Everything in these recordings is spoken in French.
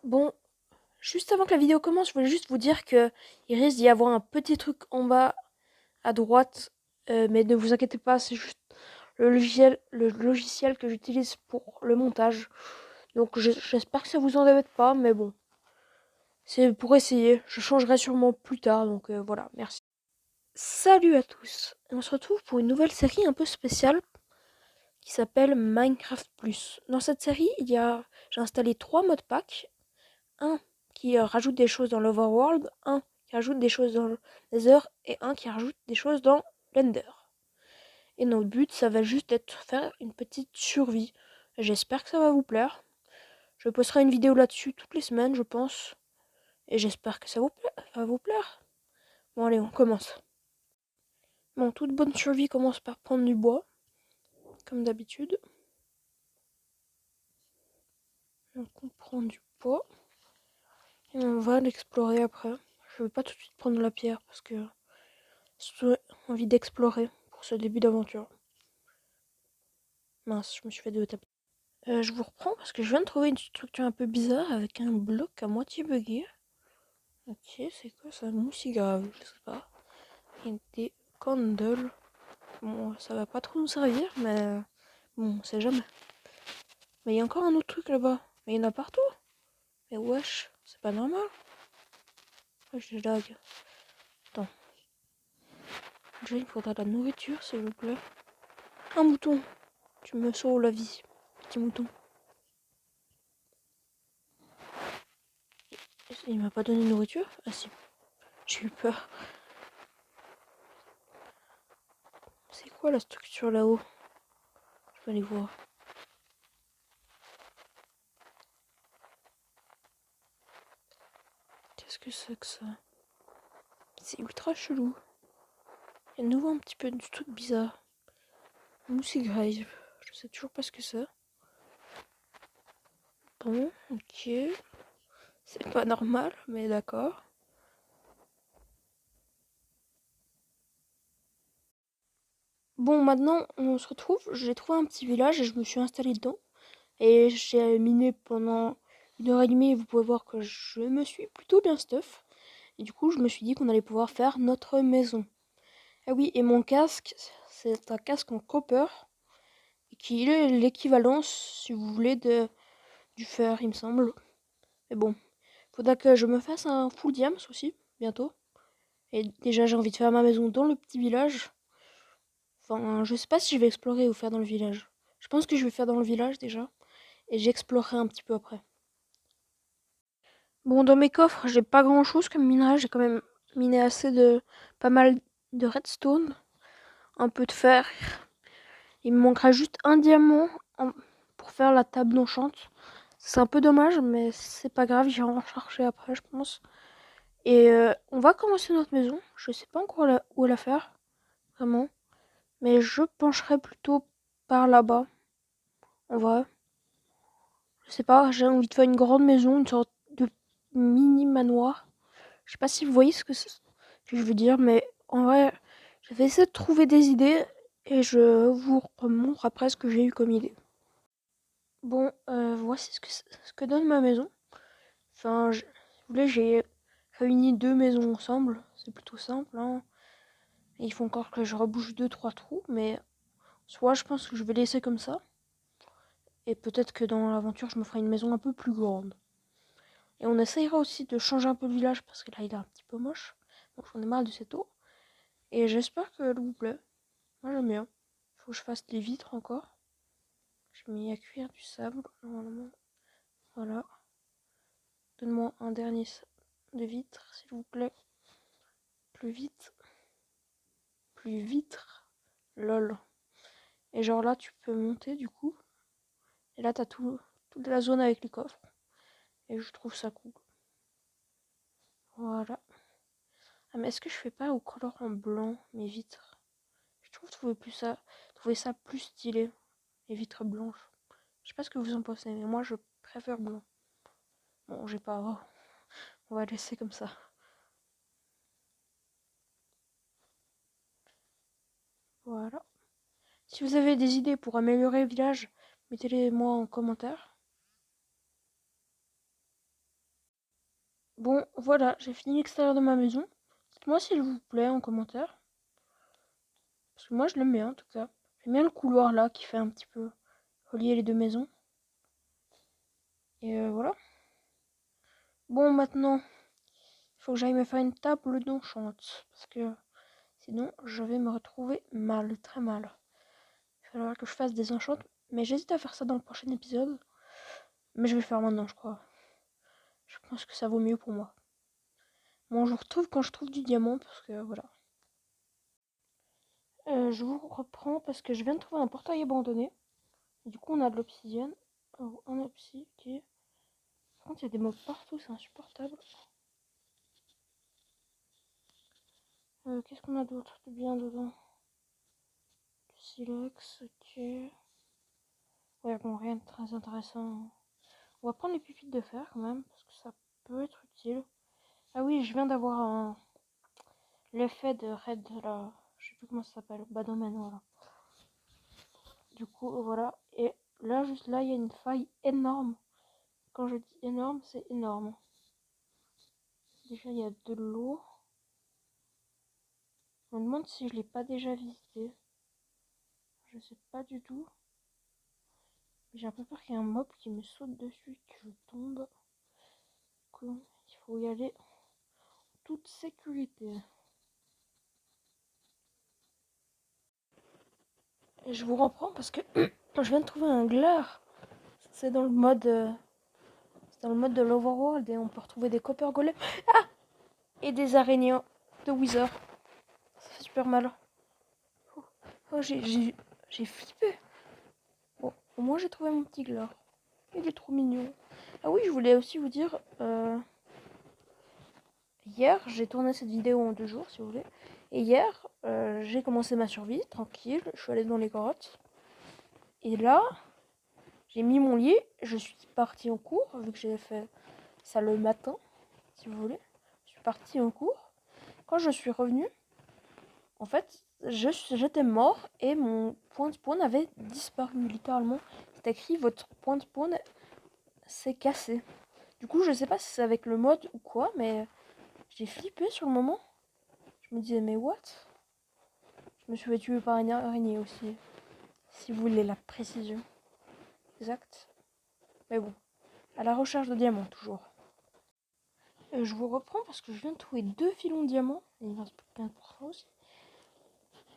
Bon, juste avant que la vidéo commence, je voulais juste vous dire que il risque d'y avoir un petit truc en bas à droite, mais ne vous inquiétez pas, c'est juste le logiciel que j'utilise pour le montage. Donc j'espère que ça vous embête pas, mais bon, c'est pour essayer. Je changerai sûrement plus tard, donc voilà, merci. Salut à tous, on se retrouve pour une nouvelle série un peu spéciale qui s'appelle Minecraft Plus. Dans cette série, j'ai installé 3 modes pack. Un qui rajoute des choses dans l'Overworld, un qui rajoute des choses dans le Nether et un qui rajoute des choses dans l'Ender. Et notre but, ça va juste être faire une petite survie. J'espère que ça va vous plaire. Je posterai une vidéo là-dessus toutes les semaines, je pense. Et j'espère que ça va vous plaire. Bon, allez, on commence. Bon, toute bonne survie commence par prendre du bois, comme d'habitude. Donc, on prend du bois. Et on va l'explorer après. Je vais pas tout de suite prendre la pierre parce que j'ai envie d'explorer pour ce début d'aventure. Mince, je me suis fait deux tapis. Je vous reprends parce que je viens de trouver une structure un peu bizarre avec un bloc à moitié buggé. Ok, c'est quoi ça? Moussigrave, je sais pas. Et des candles. Bon, ça va pas trop nous servir, mais bon, on sait jamais. Mais il y a encore un autre truc là-bas. Mais il y en a partout. Mais wesh, c'est pas normal. Wesh, j'ai lag. Attends. Déjà, il faudra de la nourriture, s'il vous plaît. Un mouton. Tu me sauves la vie, petit mouton. Il m'a pas donné de nourriture? Ah si, j'ai eu peur. C'est quoi la structure là-haut? Je vais aller voir. Qu'est-ce que c'est que ça? C'est ultra chelou. Il y a de nouveau un petit peu du truc bizarre. Moussigrave. Je sais toujours pas ce que c'est. Bon, ok. C'est pas normal, mais d'accord. Bon, maintenant, on se retrouve. J'ai trouvé un petit village et je me suis installé dedans. Et j'ai miné pendant 1 heure et demie. Et vous pouvez voir que je me suis plutôt bien stuff. Et du coup, je me suis dit qu'on allait pouvoir faire notre maison. Ah oui, et mon casque, c'est un casque en copper. Qui est l'équivalent, si vous voulez, du fer, il me semble. Mais bon, faudra que je me fasse un full diams aussi, bientôt. Et déjà, j'ai envie de faire ma maison dans le petit village. Enfin, je sais pas si je vais explorer ou faire dans le village. Je pense que je vais faire dans le village déjà. Et j'explorerai un petit peu après. Bon, dans mes coffres, j'ai pas grand chose comme minerai. J'ai quand même miné assez de pas mal de redstone, un peu de fer. Il me manquera juste un diamant pour faire la table d'enchant. C'est un peu dommage, mais c'est pas grave, j'irai en chercher après, je pense. Et on va commencer notre maison. Je sais pas encore où la faire, vraiment. Mais je pencherai plutôt par là-bas. En vrai. Je sais pas, j'ai envie de faire une grande maison, une sorte de mini manoir. Je sais pas si vous voyez que je veux dire, mais en vrai, je vais essayer de trouver des idées et je vous remontre après ce que j'ai eu comme idée. Bon, voici ce que donne ma maison. Enfin, si vous voulez, j'ai réuni 2 maisons ensemble. C'est plutôt simple, hein. Et il faut encore que je rebouche 2, 3 trous, mais soit je pense que je vais laisser comme ça. Et peut-être que dans l'aventure, je me ferai une maison un peu plus grande. Et on essayera aussi de changer un peu le village parce que là, il est un petit peu moche. Donc j'en ai marre de cette eau. Et j'espère que elle vous plaît. Moi, j'aime bien. Il faut que je fasse des vitres encore. J'ai mis à cuire du sable, normalement. Voilà. Donne-moi un dernier de vitre, s'il vous plaît. Plus vite. Plus vitre. Lol. Et genre là, tu peux monter du coup. Et là, t'as toute la zone avec les coffres. Et je trouve ça cool. Voilà. Ah, mais est-ce que je fais pas au color en blanc mes vitres? Je trouve trouver ça plus stylé. Les vitres blanches. Je sais pas ce que vous en pensez, mais moi je préfère blanc. Bon, j'ai pas. On va laisser comme ça. Voilà. Si vous avez des idées pour améliorer le village, mettez-les moi en commentaire. Bon, voilà, j'ai fini l'extérieur de ma maison. Dites-moi s'il vous plaît en commentaire. Parce que moi, je l'aime bien, en tout cas. J'aime bien le couloir là qui fait un petit peu relier les deux maisons. Et voilà. Bon, maintenant, il faut que j'aille me faire une table d'enchante. Parce que sinon, je vais me retrouver mal, très mal. Il va falloir que je fasse des enchantes. Mais j'hésite à faire ça dans le prochain épisode. Mais je vais le faire maintenant, je crois. Je pense que ça vaut mieux pour moi. Bon, je vous retrouve quand je trouve du diamant. Parce que voilà. Je vous reprends parce que je viens de trouver un portail abandonné. Et du coup, on a de l'obsidienne. Oh, un obsi, ok. Par contre, il y a des mobs partout, c'est insupportable. Qu'est-ce qu'on a d'autre de bien dedans? Du silex, ok. Ouais, bon, rien de très intéressant. On va prendre les pépites de fer quand même, parce que ça peut être utile. Ah oui, je viens d'avoir l'effet de raid là. Je sais plus comment ça s'appelle. Bas domaine, voilà. Du coup, voilà. Et là, juste là, il y a une faille énorme. Quand je dis énorme, c'est énorme. Déjà, il y a de l'eau. Je me demande si je l'ai pas déjà visité. Je sais pas du tout. J'ai un peu peur qu'il y ait un mob qui me saute dessus et que je tombe. Il faut y aller en toute sécurité. Et je vous reprends parce que je viens de trouver un glaire. C'est dans le mode de l'Overworld et on peut retrouver des copper golems. Ah, et des araignées de Wither. Ça fait super mal. Oh, j'ai flippé. Bon, au moins j'ai trouvé mon petit glaire. Il est trop mignon. Ah oui, je voulais aussi vous dire... hier, j'ai tourné cette vidéo en 2 jours, si vous voulez. Et hier, j'ai commencé ma survie, tranquille. Je suis allée dans les grottes. Et là, j'ai mis mon lit. Je suis partie en cours, vu que j'ai fait ça le matin, si vous voulez. Je suis partie en cours. Quand je suis revenue, en fait, j'étais mort et mon point de spawn avait disparu, littéralement. C'est écrit, votre point de spawn s'est cassé. Du coup, je sais pas si c'est avec le mode ou quoi, mais j'ai flippé sur le moment. Je me disais, mais what? Je me suis fait tuer par une araignée aussi. Si vous voulez la précision. Exact. Mais bon. À la recherche de diamants, toujours. Je vous reprends parce que je viens de trouver 2 filons de diamants. Et il me reste plus que 15% aussi.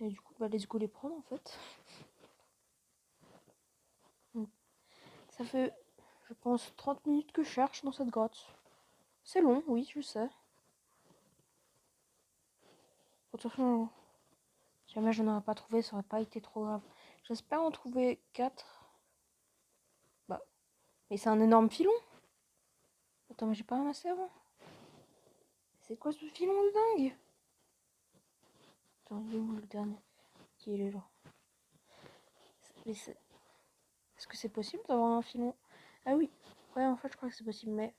Et du coup, bah, let's go les prendre en fait. Donc, ça fait, je pense, 30 minutes que je cherche dans cette grotte. C'est long, oui, je sais. De toute façon, si jamais je n'aurais pas trouvé, ça aurait pas été trop grave. J'espère en trouver 4. Bah, mais c'est un énorme filon. Attends, mais j'ai pas ramassé avant. C'est quoi ce filon de dingue? Attends, il est où le dernier? Qui est là? Mais est-ce que c'est possible d'avoir un filon? Ah oui, ouais, en fait, je crois que c'est possible. Mais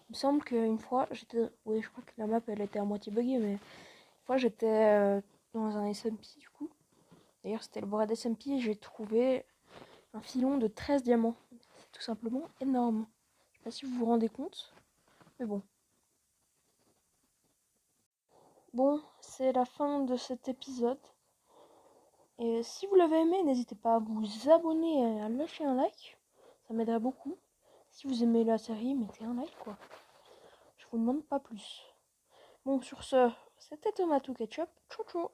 il me semble qu'une fois, j'étais. Oui, je crois que la map, elle était à moitié buggée. Mais une fois, j'étais dans un SMP, du coup. D'ailleurs, c'était le board SMP. Et j'ai trouvé un filon de 13 diamants. C'est tout simplement énorme. Je sais pas si vous vous rendez compte. Mais bon. Bon, c'est la fin de cet épisode. Et si vous l'avez aimé, n'hésitez pas à vous abonner et à lâcher un like. Ça m'aiderait beaucoup. Si vous aimez la série, mettez un like quoi. Je vous demande pas plus. Bon, sur ce, c'était Tomato Ketchup. Ciao ciao.